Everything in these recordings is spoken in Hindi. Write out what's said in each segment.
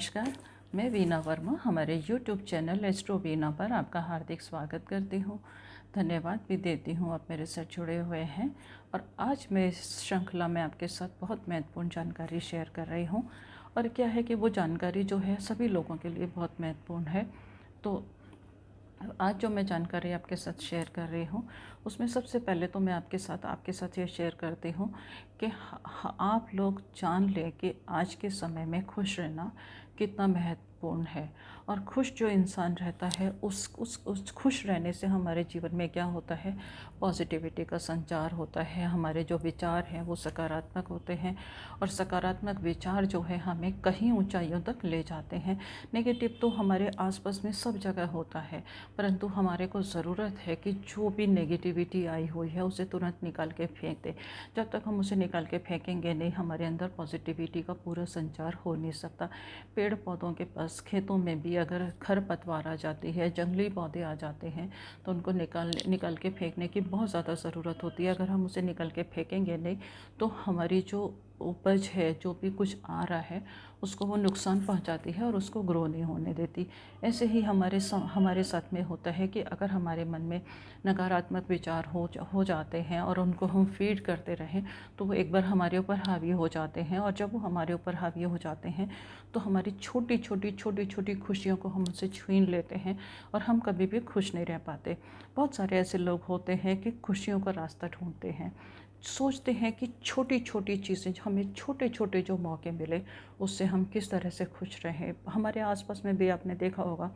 नमस्कार, मैं वीना वर्मा हमारे यूट्यूब चैनल एस्ट्रो वीना पर आपका हार्दिक स्वागत करती हूँ। धन्यवाद भी देती हूँ, आप मेरे साथ जुड़े हुए हैं। और आज मैं इस श्रृंखला में आपके साथ बहुत महत्वपूर्ण जानकारी शेयर कर रही हूँ। और क्या है कि वो जानकारी जो है सभी लोगों के लिए बहुत महत्वपूर्ण है। तो आज जो मैं जानकारी आपके साथ शेयर कर रही हूँ उसमें सबसे पहले तो मैं आपके साथ ये शेयर करती हूँ कि आप लोग जान लें कि आज के समय में खुश रहना कितना महत्वपूर्ण है। और खुश जो इंसान रहता है उस खुश रहने से हमारे जीवन में क्या होता है, पॉजिटिविटी का संचार होता है। हमारे जो विचार हैं वो सकारात्मक होते हैं और सकारात्मक विचार जो है हमें कहीं ऊंचाइयों तक ले जाते हैं। नेगेटिव तो हमारे आसपास में सब जगह होता है, परंतु हमारे को ज़रूरत है कि जो भी नेगेटिविटी आई हुई है उसे तुरंत निकाल के फेंक दें। जब तक हम उसे निकाल के फेंकेंगे नहीं, हमारे अंदर पॉजिटिविटी का पूरा संचार हो नहीं सकता। पेड़ पौधों के पास, खेतों में भी अगर खरपतवार आ जाती है, जंगली पौधे आ जाते हैं, तो उनको निकाल के फेंकने की बहुत ज़्यादा ज़रूरत होती है। अगर हम उसे निकाल के फेंकेंगे नहीं तो हमारी जो उपज है, जो भी कुछ आ रहा है, उसको वो नुकसान पहुंचाती है और उसको ग्रो नहीं होने देती। ऐसे ही हमारे साथ में होता है कि अगर हमारे मन में नकारात्मक विचार हो जाते हैं और उनको हम फीड करते रहें तो वो एक बार हमारे ऊपर हावी हो जाते हैं। और जब वो हमारे ऊपर हावी हो जाते हैं तो हमारी छोटी छोटी खुशियों को हम उनसे छीन लेते हैं और हम कभी भी खुश नहीं रह पाते। बहुत सारे ऐसे लोग होते हैं कि खुशियों का रास्ता ढूंढते हैं, सोचते हैं कि छोटी छोटी चीज़ें, हमें छोटे छोटे जो मौके मिले उससे हम किस तरह से खुश रहें। हमारे आसपास में भी आपने देखा होगा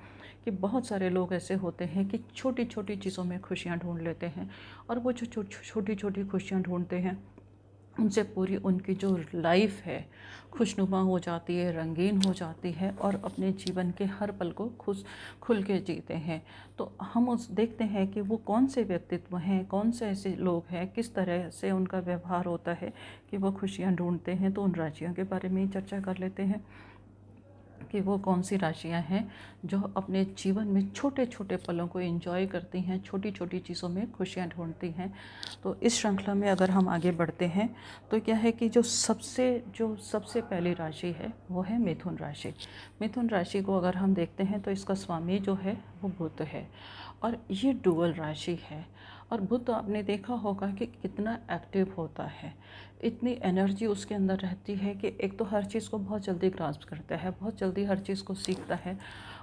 कि बहुत सारे लोग ऐसे होते हैं कि छोटी छोटी चीज़ों में खुशियाँ ढूंढ लेते हैं। और वो जो छोटी छोटी खुशियाँ ढूंढते हैं उनसे पूरी उनकी जो लाइफ है खुशनुमा हो जाती है, रंगीन हो जाती है और अपने जीवन के हर पल को खुल के जीते हैं। तो हम उस देखते हैं कि वो कौन से व्यक्तित्व हैं, कौन से ऐसे लोग हैं, किस तरह से उनका व्यवहार होता है कि वो खुशियाँ ढूंढते हैं। तो उन राशियों के बारे में ही चर्चा कर लेते हैं कि वो कौन सी राशियां हैं जो अपने जीवन में छोटे छोटे पलों को एंजॉय करती हैं, छोटी छोटी चीज़ों में खुशियां ढूंढती हैं। तो इस श्रृंखला में अगर हम आगे बढ़ते हैं तो क्या है कि जो सबसे पहली राशि है वो है मिथुन राशि। मिथुन राशि को अगर हम देखते हैं तो इसका स्वामी जो है वो बुध है और ये डुअल राशि है। और बुध आपने देखा होगा कि कितना एक्टिव होता है, इतनी एनर्जी उसके अंदर रहती है कि एक तो हर चीज़ को बहुत जल्दी ग्रास्प करता है, बहुत जल्दी हर चीज़ को सीखता है।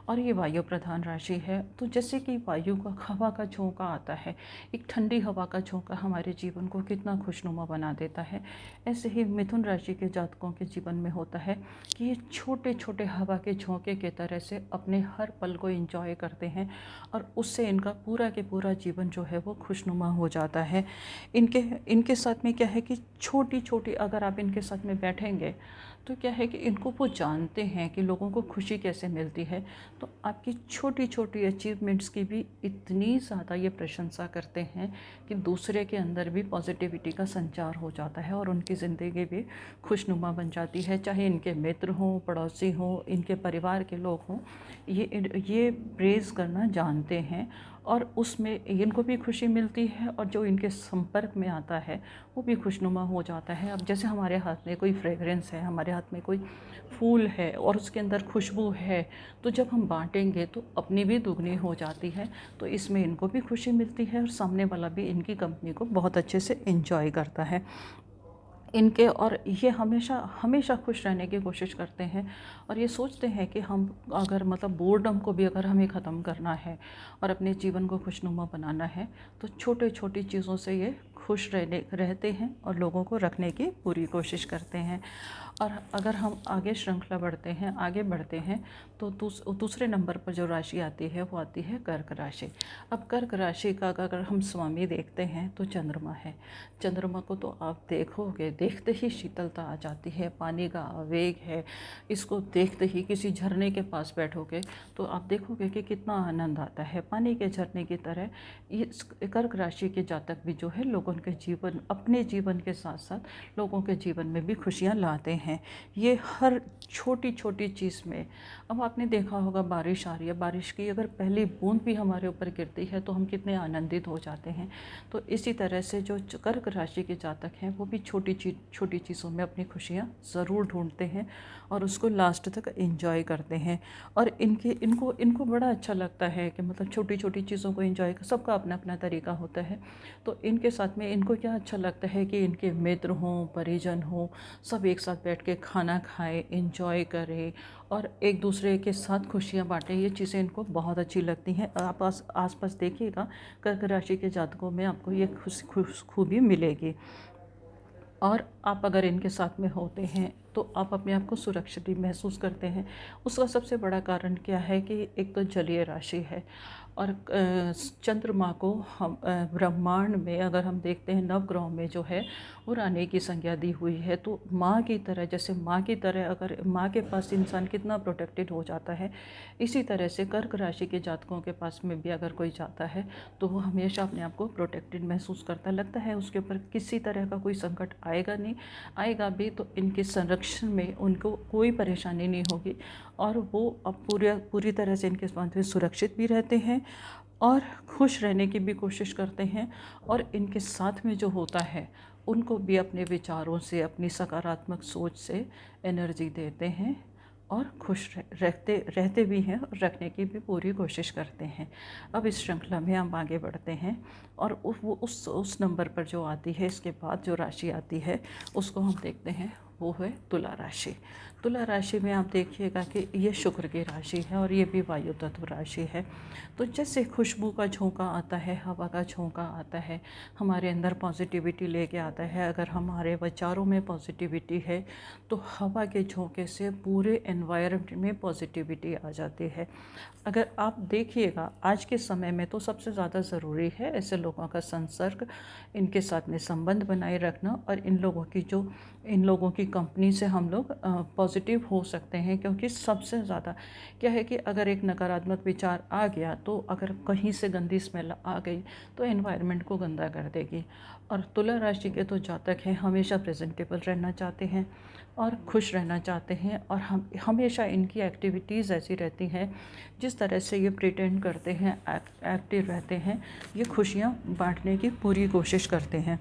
और ये वायु प्रधान राशि है, तो जैसे कि वायु का हवा का झोंका आता है, एक ठंडी हवा का झोंका हमारे जीवन को कितना खुशनुमा बना देता है, ऐसे ही मिथुन राशि के जातकों के जीवन में होता है कि ये छोटे छोटे हवा के झोंके की तरह से अपने हर पल को एंजॉय करते हैं और उससे इनका पूरा के पूरा जीवन जो है वो खुशनुमा हो जाता है। इनके इनके साथ में क्या है कि छोटी छोटी अगर आप इनके साथ में बैठेंगे तो क्या है कि इनको वो जानते हैं कि लोगों को खुशी कैसे मिलती है। तो आपकी छोटी छोटी अचीवमेंट्स की भी इतनी ज़्यादा ये प्रशंसा करते हैं कि दूसरे के अंदर भी पॉजिटिविटी का संचार हो जाता है और उनकी ज़िंदगी भी खुशनुमा बन जाती है। चाहे इनके मित्र हों, पड़ोसी हों, इनके परिवार के लोग हों, ये प्रेज़ करना जानते हैं और उसमें इनको भी खुशी मिलती है और जो इनके संपर्क में आता है वो भी खुशनुमा हो जाता है। अब जैसे हमारे हाथ में कोई फ्रेगरेंस है, हमारे हाथ में कोई फूल है और उसके अंदर खुशबू है, तो जब हम बांटेंगे तो अपनी भी दुगनी हो जाती है। तो इसमें इनको भी खुशी मिलती है और सामने वाला भी इनकी कंपनी को बहुत अच्छे से एंजॉय करता है इनके। और ये हमेशा हमेशा खुश रहने की कोशिश करते हैं और ये सोचते हैं कि हम अगर मतलब बोर्डम को भी अगर हमें ख़त्म करना है और अपने जीवन को खुशनुमा बनाना है तो छोटे छोटी चीज़ों से ये खुश रहते हैं और लोगों को रखने की पूरी कोशिश करते हैं। और अगर हम आगे बढ़ते हैं तो दूसरे नंबर पर जो राशि आती है वो आती है कर्क राशि। अब कर्क राशि का अगर हम स्वामी देखते हैं तो चंद्रमा है। चंद्रमा को तो आप देखोगे, देखते ही शीतलता आ जाती है, पानी का आवेग है। इसको देखते ही किसी झरने के पास बैठोगे तो आप देखोगे कि कितना आनंद आता है, पानी के झरने की तरह। इस कर्क राशि के जातक भी जो है लोगों के जीवन, अपने जीवन के साथ साथ लोगों के जीवन में भी खुशियाँ लाते हैं। हैं। ये हर छोटी छोटी चीज़ में, अब आपने देखा होगा बारिश आ रही है, बारिश की अगर पहली बूंद भी हमारे ऊपर गिरती है तो हम कितने आनंदित हो जाते हैं। तो इसी तरह से जो कर्क राशि के जातक हैं वो भी छोटी चीज़ों में अपनी खुशियाँ ज़रूर ढूंढते हैं और उसको लास्ट तक एंजॉय करते हैं। और इनको इनको बड़ा अच्छा लगता है कि मतलब छोटी छोटी चीज़ों को एंजॉय, सबका अपना अपना तरीका होता है। तो इनके साथ में इनको क्या अच्छा लगता है कि इनके मित्र हों, परिजन हों, सब एक साथ बैठ के खाना खाएं, एंजॉय करें और एक दूसरे के साथ खुशियाँ बांटें। ये चीज़ें इनको बहुत अच्छी लगती हैं। आप आस पास देखिएगा, कर्क राशि के जातकों में आपको ये खूबी मिलेगी। और आप अगर इनके साथ में होते हैं तो आप अपने आप को सुरक्षित भी महसूस करते हैं। उसका सबसे बड़ा कारण क्या है कि एक तो जलीय राशि है और चंद्रमा को हम ब्रह्मांड में अगर हम देखते हैं नवग्रहों में जो है वो रानी की संज्ञा दी हुई है। तो माँ की तरह, जैसे माँ की तरह अगर माँ के पास इंसान कितना प्रोटेक्टेड हो जाता है, इसी तरह से कर्क राशि के जातकों के पास में भी अगर कोई जाता है तो वो हमेशा अपने आप को प्रोटेक्टेड महसूस करता, लगता है उसके ऊपर किसी तरह का कोई संकट आएगा नहीं, आएगा भी तो इनके संरक्षण में उनको कोई परेशानी नहीं होगी और वो अब पूरी तरह से इनके साथ में सुरक्षित भी रहते हैं और खुश रहने की भी कोशिश करते हैं। और इनके साथ में जो होता है उनको भी अपने विचारों से, अपनी सकारात्मक सोच से एनर्जी देते हैं और खुश रहते भी हैं और रखने की भी पूरी कोशिश करते हैं। अब इस श्रृंखला में हम आगे बढ़ते हैं और वो उस नंबर पर जो आती है, इसके बाद जो राशि आती है उसको हम देखते हैं, वो है तुला राशि। तुला राशि में आप देखिएगा कि ये शुक्र की राशि है और ये भी वायु तत्व राशि है। तो जैसे खुशबू का झोंका आता है, हवा का झोंका आता है, हमारे अंदर पॉजिटिविटी लेके आता है। अगर हमारे विचारों में पॉजिटिविटी है तो हवा के झोंके से पूरे एनवायरनमेंट में पॉजिटिविटी आ जाती है। अगर आप देखिएगा आज के समय में तो सबसे ज़्यादा ज़रूरी है ऐसे लोगों का संसर्ग, इनके साथ में संबंध बनाए रखना और इन लोगों की कंपनी से हम लोग पॉजिटिव हो सकते हैं। क्योंकि सबसे ज़्यादा क्या है कि अगर एक नकारात्मक विचार आ गया तो अगर कहीं से गंदी स्मेल आ गई तो एनवायरनमेंट को गंदा कर देगी। और तुला राशि के तो जातक हैं हमेशा प्रेजेंटेबल रहना चाहते हैं और खुश रहना चाहते हैं और हम हमेशा इनकी एक्टिविटीज़ ऐसी रहती हैं, जिस तरह से ये प्रिटेंड करते हैं, एक्टिव रहते हैं, ये खुशियाँ बांटने की पूरी कोशिश करते हैं।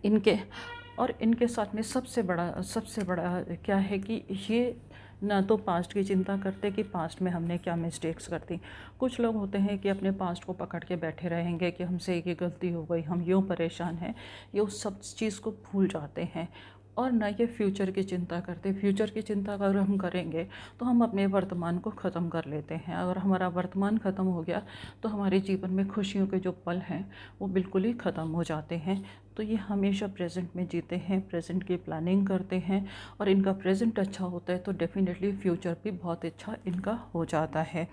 इनके साथ में सबसे बड़ा क्या है कि ये ना तो पास्ट की चिंता करते कि पास्ट में हमने क्या मिस्टेक्स कर दी। कुछ लोग होते हैं कि अपने पास्ट को पकड़ के बैठे रहेंगे कि हमसे ये गलती हो गई, हम यूँ परेशान हैं, ये उस सब चीज़ को भूल जाते हैं। और ना ये फ्यूचर की चिंता करते। फ्यूचर की चिंता अगर हम करेंगे तो हम अपने वर्तमान को ख़त्म कर लेते हैं। अगर हमारा वर्तमान ख़त्म हो गया तो हमारे जीवन में खुशियों के जो पल हैं वो बिल्कुल ही ख़त्म हो जाते हैं। तो ये हमेशा प्रेजेंट में जीते हैं, प्रेजेंट की प्लानिंग करते हैं और इनका प्रेजेंट अच्छा होता है तो डेफिनेटली फ्यूचर भी बहुत अच्छा इनका हो जाता है।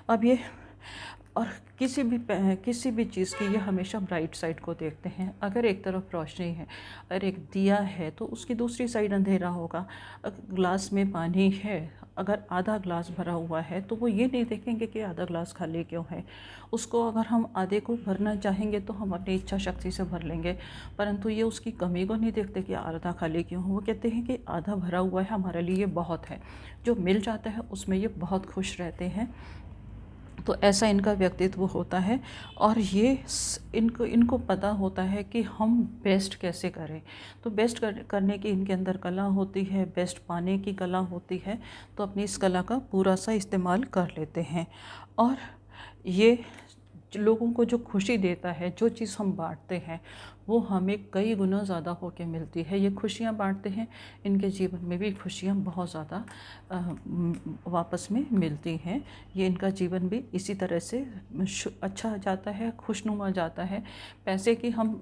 अब ये और किसी भी चीज़ की ये हमेशा ब्राइट साइड को देखते हैं। अगर एक तरफ रोशनी है, अगर एक दिया है तो उसकी दूसरी साइड अंधेरा होगा। अगर ग्लास में पानी है, अगर आधा ग्लास भरा हुआ है तो वो ये नहीं देखेंगे कि आधा ग्लास खाली क्यों है। उसको अगर हम आधे को भरना चाहेंगे तो हम अपनी इच्छा शक्ति से भर लेंगे, परंतु ये उसकी कमी को नहीं देखते कि आधा खाली क्यों हो। वो कहते हैं कि आधा भरा हुआ है, हमारे लिए बहुत है। जो मिल जाता है उसमें ये बहुत खुश रहते हैं। तो ऐसा इनका व्यक्तित्व होता है और ये इनको पता होता है कि हम बेस्ट कैसे करें। तो करने की इनके अंदर कला होती है, बेस्ट पाने की कला होती है। तो अपनी इस कला का पूरा सा इस्तेमाल कर लेते हैं और ये लोगों को जो खुशी देता है, जो चीज़ हम बांटते हैं वो हमें कई गुना ज़्यादा होके मिलती है। ये खुशियाँ बांटते हैं, इनके जीवन में भी खुशियाँ बहुत ज़्यादा वापस में मिलती हैं। ये इनका जीवन भी इसी तरह से अच्छा जाता है, खुशनुमा जाता है। पैसे की हम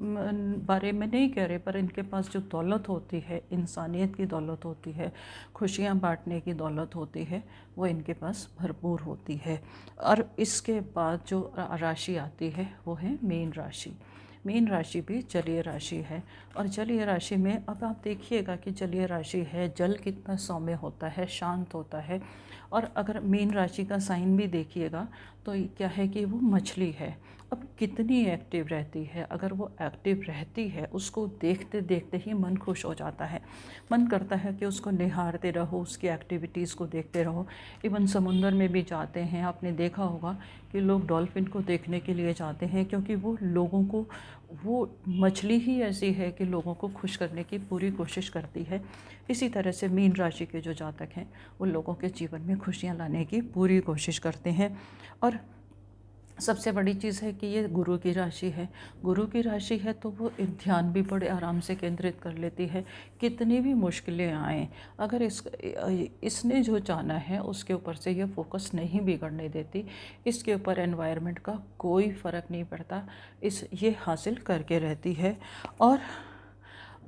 बारे में नहीं कह रहे, पर इनके पास जो दौलत होती है, इंसानियत की दौलत होती है, खुशियाँ बांटने की दौलत होती है, वो इनके पास भरपूर होती है। और इसके बाद जो राशि आती है वो है मीन राशि। मीन राशि भी जलीय राशि है और जलीय राशि में अब आप देखिएगा कि जलीय राशि है, जल कितना सौम्य होता है, शांत होता है। और अगर मीन राशि का साइन भी देखिएगा तो क्या है कि वो मछली है। अब कितनी एक्टिव रहती है, अगर वो एक्टिव रहती है उसको देखते देखते ही मन खुश हो जाता है, मन करता है कि उसको निहारते रहो, उसकी एक्टिविटीज़ को देखते रहो। इवन समुंदर में भी जाते हैं, आपने देखा होगा कि लोग डॉल्फिन को देखने के लिए जाते हैं, क्योंकि वो लोगों को, वो मछली ही ऐसी है कि लोगों को खुश करने की पूरी कोशिश करती है। इसी तरह से मीन राशि के जो जातक हैं वो लोगों के जीवन में खुशियाँ लाने की पूरी कोशिश करते हैं। और सबसे बड़ी चीज़ है कि ये गुरु की राशि है। गुरु की राशि है तो वो एक ध्यान भी बड़े आराम से केंद्रित कर लेती है। कितनी भी मुश्किलें आएँ, अगर इसने जो जाना है उसके ऊपर से ये फोकस नहीं बिगड़ने देती। इसके ऊपर एनवायरनमेंट का कोई फ़र्क नहीं पड़ता, ये हासिल करके रहती है। और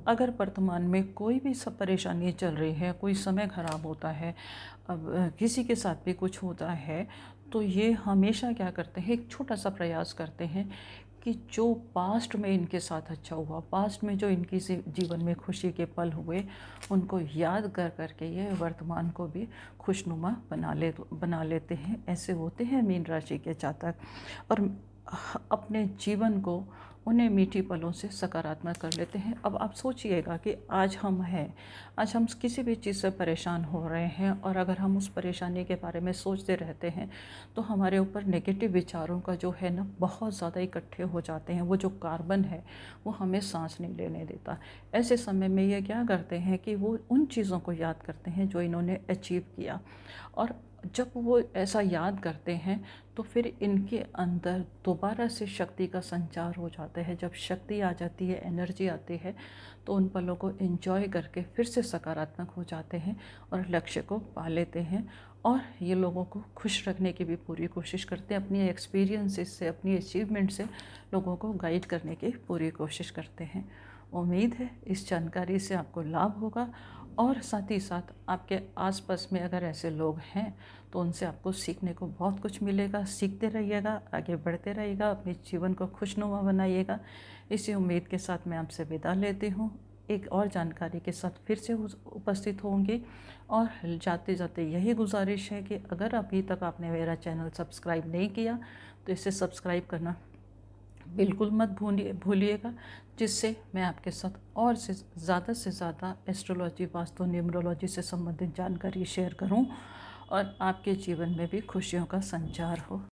अगर वर्तमान में कोई भी सब परेशानी चल रही है, कोई समय ख़राब होता है, अब किसी के साथ भी कुछ होता है, तो ये हमेशा क्या करते हैं, एक छोटा सा प्रयास करते हैं कि जो पास्ट में इनके साथ अच्छा हुआ, पास्ट में जो इनकी जीवन में खुशी के पल हुए, उनको याद कर करके ये वर्तमान को भी खुशनुमा बना लेते हैं। ऐसे होते हैं मीन राशि के जातक। और अपने जीवन को, उन्हें मीठी पलों से सकारात्मक कर लेते हैं। अब आप सोचिएगा कि आज हम हैं, आज हम किसी भी चीज़ से परेशान हो रहे हैं, और अगर हम उस परेशानी के बारे में सोचते रहते हैं तो हमारे ऊपर नेगेटिव विचारों का जो है ना बहुत ज़्यादा इकट्ठे हो जाते हैं। वो जो कार्बन है वो हमें सांस नहीं लेने देता। ऐसे समय में ये क्या करते हैं कि वो उन चीज़ों को याद करते हैं जो इन्होंने अचीव किया, और जब वो ऐसा याद करते हैं तो फिर इनके अंदर दोबारा से शक्ति का संचार हो जाता है। जब शक्ति आ जाती है, एनर्जी आती है, तो उन पलों को एंजॉय करके फिर से सकारात्मक हो जाते हैं और लक्ष्य को पा लेते हैं। और ये लोगों को खुश रखने की भी पूरी कोशिश करते हैं, अपनी एक्सपीरियंसेस से, अपनी अचीवमेंट से लोगों को गाइड करने की पूरी कोशिश करते हैं। उम्मीद है इस जानकारी से आपको लाभ होगा, और साथ ही साथ आपके आसपास में अगर ऐसे लोग हैं तो उनसे आपको सीखने को बहुत कुछ मिलेगा। सीखते रहिएगा, आगे बढ़ते रहिएगा, अपने जीवन को खुशनुमा बनाइएगा। इसी उम्मीद के साथ मैं आपसे विदा लेती हूँ। एक और जानकारी के साथ फिर से उपस्थित होंगी, और जाते जाते यही गुजारिश है कि अगर अभी तक आपने मेरा चैनल सब्सक्राइब नहीं किया तो इसे सब्सक्राइब करना बिल्कुल मत भूलिएगा, जिससे मैं आपके साथ और से ज़्यादा एस्ट्रोलॉजी, वास्तु, न्यूमरोलॉजी से संबंधित जानकारी शेयर करूं, और आपके जीवन में भी खुशियों का संचार हो।